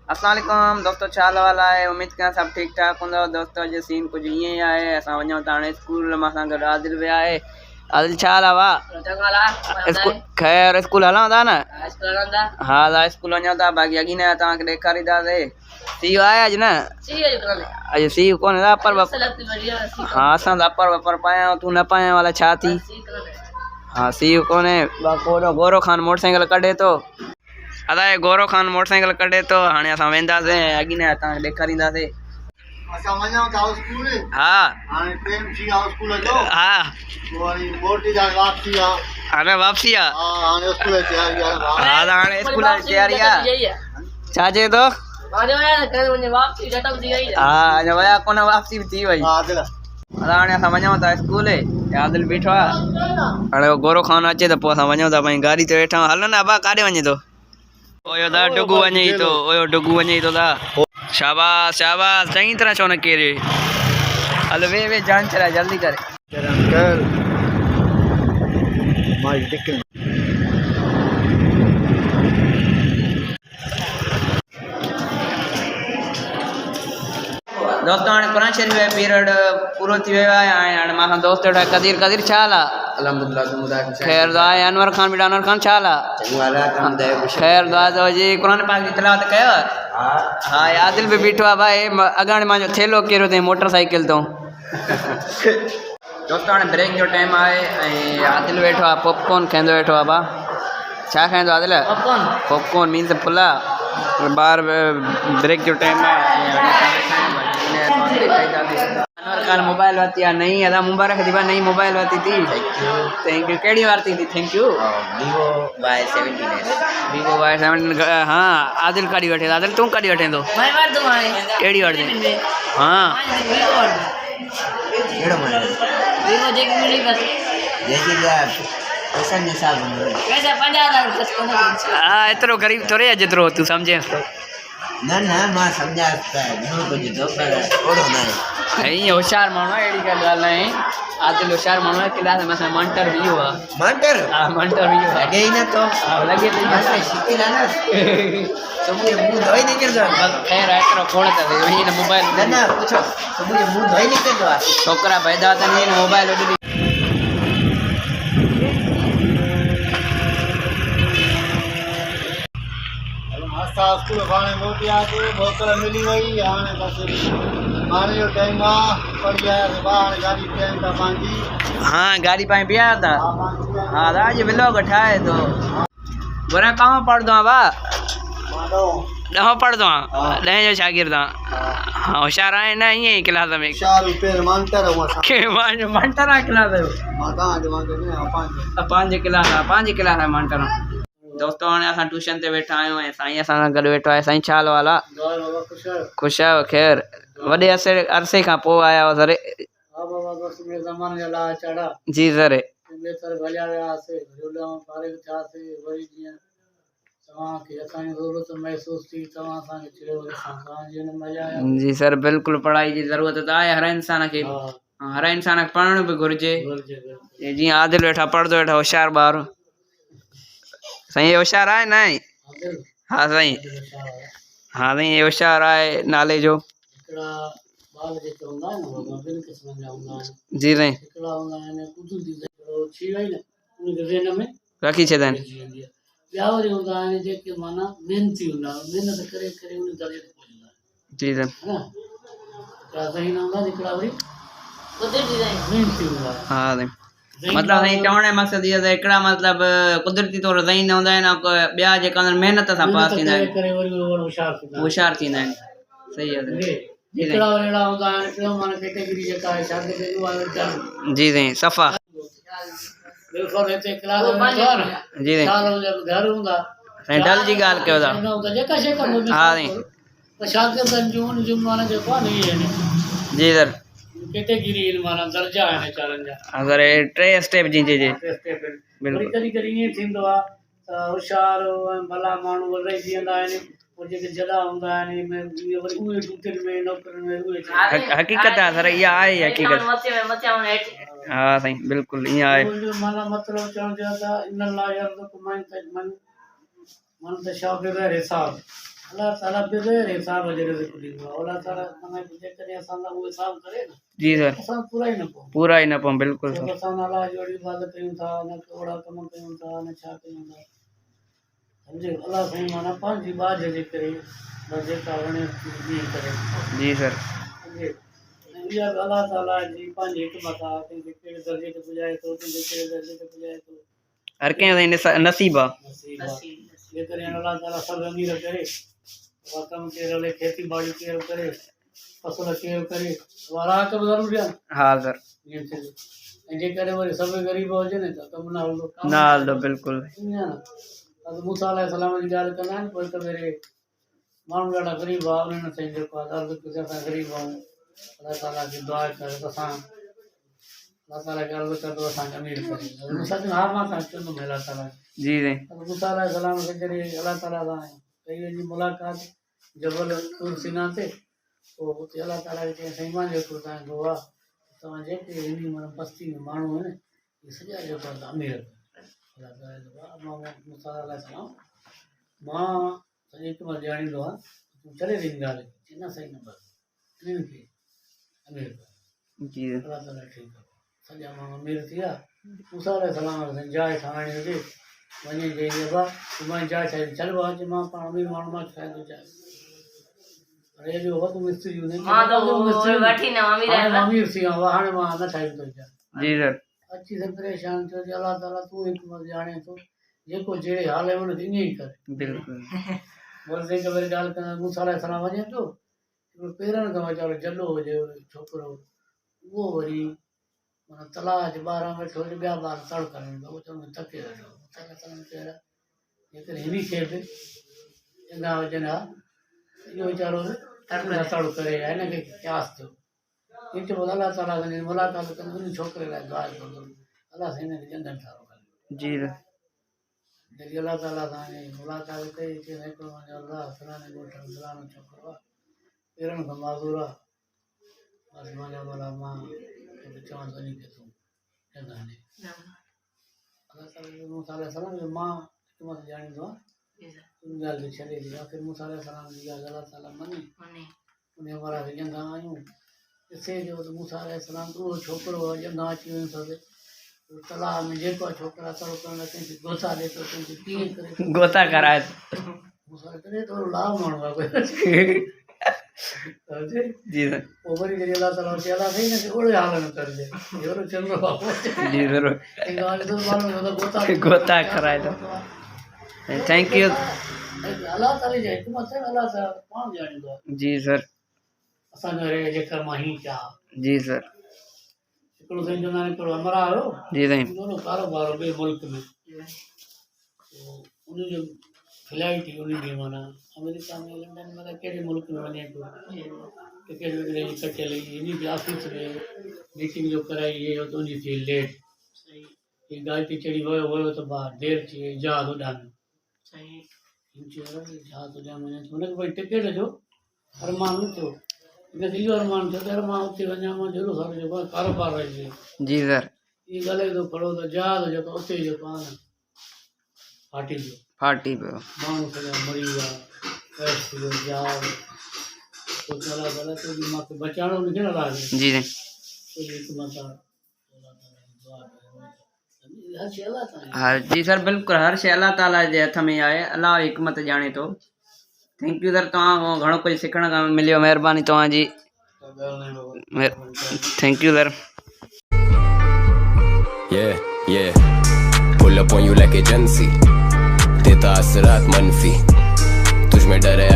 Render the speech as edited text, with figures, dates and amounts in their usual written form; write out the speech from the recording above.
अस्सलाम वालेकुम दोस्तों, छा हाल वाला है। उम्मीद कयां सब ठीक ठाक हूंदो। दोस्तों जो सीन कुछ ईअं ई आहे। असां वञूं था हाणे स्कूल। मां सां गॾु आदिल बि आहे। आदिल छा हाल आहे? वाह स्कूल ख़ैर, स्कूल हलां था न? हा था स्कूल वञूं था। बाक़ी अॻी न तव्हांखे ॾेखारींदासीं। सीउ आहे अॼु न? अॼु सीउ कोन्हे था अपर हा असां त अपर वपर पाया आहियूं, तूं न पाया वाला छा थी? हाँ सीउ कोन्हे। गोरो खान मोटरसाइकिल कढे थो। अदा गोरो खान मोटरसाइकिल कढे थो। हाणे असां वेंदासीं, अॻी न तव्हांखे ॾेखारींदासीं। असां वञूं था स्कूल। हा हाणे टाइम थी वियो स्कूल जो। हा वरी मोटी जा वापसी आहे। हाणे वापसी आहे। हा हाणे स्कूल जी तयारी आहे। हा त हाणे स्कूल जी तयारी आहे। छा चए थो? हा अञा वया कोन, वापसी बि थी वई। हाणे असां वञूं था स्कूल। आदिल बीठो आहे। हाणे गोरो खान अचे त पोइ असां वञूं था। पंहिंजी गाॾी ते वेठा हल न। अबा काॾे वञे थो? ओयो दा डुगू वञे थो। ओयो डुगू वञे थो दा। शाबाश शाबाश, चङी तरह छो न केरे। हल वे वे जान चला जल्दी करे। अंकल माई टिकल दोस्तों हाणे कुरान शरीफ जो पीरियड पूरो थी वियो आहे। हाणे मां सां दोस्त वेठा कदीर। कदीर छा हाल आहे? अल्हम्दुलिल्लाह ख़ैर दुआ आहे। अनवर खान बेटा अनवर खान छा हाल आहे? ख़ैर दुआ तो जी। कुरान पाक जी तिलावत कयो? हा आदिल भी बीठो आहे भाई। अगाणे मुंहिंजो थेलो केरो अथई मोटरसाइकिल तो। दोस्तों हाणे ब्रेक जो टाइम आहे ऐं आदिल वेठो आहे पॉपकॉर्न खाईंदो वेठो आहे। बा छा खाईंदो आदिल? पॉपकॉर्न मीन्स फुला। ॿार ब्रेक जो टाइम आहे। अनवर खान मोबाइल वरिती आहे नई। अदा मुबारक थी नई मोबाइल वरिती थी। Thank you. कहिड़ी वरिती थी? Thank you. Vivo Y 17। हाँ आदिल कड़ी वठे। आदिल तूं कड़ी वठे थो? कहिड़ी वठे? हाँ हाँ एतिरो ग़रीब थोरे आहे जेतिरो तूं सम्झेसि थो। न न मां सम्झा ईअं होशियारु माण्हू आहे, अहिड़ी काई ॻाल्हि न आहे। आदिल होशियारु माण्हू आहे। क्लास में असां मंटर वियो आहे। मंटर? हा मंटर वियो आहे। लॻे ई नथो। हा लॻे थो। शिकिल आहे न। सुबुह जो मुंहुं धोई निकिरंदो आहे। ख़ैर एतिरो खोड़ त हिन मोबाइल न न पुछो सुबुह जो मुंहुं धोई निकिरंदो आहे। छोकिरा पैदा था थियनि मोबाइल वठी। असां स्कूल हाणे मोटियासीं। बोतल मिली वई। हाणे बसि हाणे जो टाइम आहे। पढ़ी आयासीं हाणे गाॾी ट्रेन था पंहिंजी। हाँ गाड़ी पाए पिया था। हाँ राज व्लॉग ठाहे तो। बुरा कहाँ पढ़दो आहे? वाह ॾहों पढ़दो आहे। 10 जो शागिर्द आहे। हाँ होशियार आहे न ईअं ई क्लास में? मंटर आहे क्लास जो। पंहिंजे क्लास आहे मंटर। दोस्तों हाणे असां ट्यूशन ते वेठा आहियूं ऐं साईं असां सां गॾु वेठो आहे। साईं छा हाल वाला? ख़ुशि आहियो? ख़ैर वॾे अरसे खां पोइ आया हुआ सर? जी सर। जी सर बिल्कुलु पढ़ाई जी ज़रूरत त आहे हर इंसान खे। हर इंसान खे पढ़णु बि घुरिजे। जीअं आदिल वेठा पढ़ंदो वेठा होशियारु ॿार। साईं होशियारु आहे न? हा साईं। हाँ साईं होशियारु आहे नाले जो। जी साईं रखी छॾनि। जी सर। हाँ साईं मतलब साईं चवण जो मक़सदु इहो त हिकिड़ा मतिलबु कुदरती तौर साईं न हूंदा आहिनि। ॿिया जेका महिनत सां पास थींदा आहिनि होशियारु थींदा आहिनि। सही आहे जी साईं सफ़ा। जी साईं डल जी ॻाल्हि कयो था। हाँ साईं जी सर। अगर 3 स्टेप जी जी जी हक़ीक़त आहे सर। इहा आहे हक़ीक़त। हाँ साईं बिल्कुलु ईअं आहे। अल्लाह ताला बग़ैर हिसाब जे रिज़्क़ ॾींदो आहे। अल्लाह ताला तव्हां जेकॾहिं असां लाइ उहो हिसाब करे न जी सर असां पूरा ई न पऊं। पूरा ही न पऊं बिल्कुलु छो सर त असां अलाह जी अहिड़ी इबादत कयूं था न ओड़ा कम कयूं था न छा कयूं था सम्झे। अलाह साईं माना पंहिंजी बाज जे करे बसि जेका वणे ॾींहुं करे जी सर सम्झे। ऐं इहा बि अलाह ताला जी पंहिंजी हिकमत आहे कंहिंखे कहिड़े दर्जे ते पुॼाए थो कंहिंखे कहिड़े दर्जे ते पुॼाए थो हर कंहिं जो नसीब आहे नसीब आहे। जेकॾहिं अलाह ताला सभु अमीर करे उहा कमु केरु हले खेती ॿाड़ी केरु करे फसल केरु करे उहा राहत बि ज़रूरी आहे हा सर ईअं थिए। ऐं जेकॾहिं वरी सभु ग़रीब हुजनि त कमु न हलंदो न हलंदो बिल्कुलु ईअं आहे न। मूसा अलैहिस्सलाम जी ॻाल्हि कंदा आहिनि पोइ त भेरे माण्हू ॾाढा ग़रीब आहे उन्हनि साईं जेको आहे अर्ज़ु कयो असां ग़रीब आहियूं अलाह ताला खे दुआ करे त असां अलाह ताला खे अर्ज़ु कर त असांखे अमीर करे मूसा चयो हा मां तव्हां चवंदुमि अलाह ताला जी साईं मूसा अलैहिस्सलाम खे जॾहिं अलाह ताला सां कई वञी मुलाक़ात जबल तूर सीना ते पोइ हुते अलाह ताला खे चई साईं मां जेको तव्हांखे दुआ तव्हां जेके हिन माना बस्ती में माण्हू आहिनि इहे सॼा जेको आहे अमीर अलाह ताला मूसा अलैहिस्सलाम मां सॼी हिकमत ॼाणींदो आहे तूं चले ॾिन ॻाल्हि चई न साईं न बसि इन्हनि खे अमीर कर जी अलाह ताला ठीकु आहे सॼा माण्हू अमीर थी विया मूसा अलैहिस्सलाम साईं जाइ ठाहिणी हुजे वञे चई बाबा तूं मां जाइ ठाही चल बाबा अचे मां पाण अमीर माण्हू मां ठाहे थो चाहियां अरे जो हो तूं मिस्त्री हूंदे अमीर थी वियो हाणे मां न ठाही थो चाहियां जी सर अची त परेशान थियो अलाह ताला तूं हिकमत ॼाणे थो जेको जहिड़े हाल में हुनखे ईअं ई करे बिल्कुलु वरी जेके वरी ॻाल्हि कंदा मूसा अलैहिस्सलाम वञे थो हिकिड़ो पेरनि खां वीचारो जलो हुजे छोकिरो उहो वरी माना तलाउ जे ॿाहिरां वेठो हुजे ॿिया ॿार तड़ करनि था उहो चवंदो थके वेठो जेकॾहिं हिन खे बि चङा हुजनि हा इहो वीचारो तड़ करे या हिनखे क्यास थियो हीअं चइबो अलाह ताला सां मुलाक़ात कंदो उन छोकिरे लाइ दुआ कंदो अलाह साईं हिनखे चङनि ठाहियो जी जॾहिं अलाह ताला सां मुलाक़ात कई चई हिकिड़ो अलाह फलाणे ॻोठ में फलाणो छोकिरो आहे पेरनि खां माज़ूर आहे बसि मां भला मां चवां थो इन खे तूं चङा हले अलाह ताला मूसा अलैहिस्सलाम जो मां हिकमत ॼाणींदो आहे उन ॻाल्हि खे छॾे ॾी आख़िर मूसा अलैहिस्सलाम जी ॻाल्हि अलाह ताला मञी उन वारा खे चङा आहियूं ॾिसे जो त मूसा अलैहिस्सलाम उहो छोकिरो चङा अची वञो अथसि तलाउ में जेको आहे छोकिरा तड़ करण लाइ कंहिंखे गोता ॾिए थो कंहिंखे कीअं करे गोता कराए मूसा करे थोरो लाभ माण्हू आहे जी सर पोइ वरी जॾहिं अलाह ताला चई अलाह साईं हिनखे ओड़े हाल में करिजे जहिड़ो चंद्र बाबू जी ज़रूरु गोता कराए थो थैंक यू अलाह ताला जी हिकमत आहे अलाह ताला पाण ॼाणींदो आहे जी सर असांजो जेकर मां हीअं कयां जी सर हिकिड़ो साईं चवंदा आहिनि हिकिड़ो अमरा हुयो जी साईं दोनो कारोबार ॿिए मुल्क में उनजो फ्लाइट ई उनजी माना अमेरिका में लंडन में कहिड़े मुल्क में वञे थो टिकट विकट जी कटियल इन जी ऑफिस में मीटिंग जो कराई इहे त उनजी थी लेट हीअ गाॾी ते चढ़ी वियो त भाउ देरि थी वई जहाज़ उॾामियो जहाज़ उॾाम वञे थो हुनखे भई टिकट जो अरमान न थियो हिनखे इहो अरमान थियो त मां उते वञा मां जहिड़ो सारो जेको आहे कारोबार रहिजी जी सर इहो ॻाल्हाए थो खड़ो त जहाज़ जेको उते जेको आहे न फाटी पियो माण्हू सॼा मरी विया क्रैश थी वियो जहाज़ पोइ अलाह ताला तुंहिंजी मूंखे बचाइणो मूंखे न लाॻे जी हा जी सर बिल्कुलु हर शइ अलाह ताला जे हथ में आहे अलाह हिकमत ॼाणे थो थैंक यू सर तव्हां घणो कुझु सिखण खां मिलियो महिरबानी तव्हांजी thank you sir pull up on you like agency देता असरात मनफी तुझ में डर है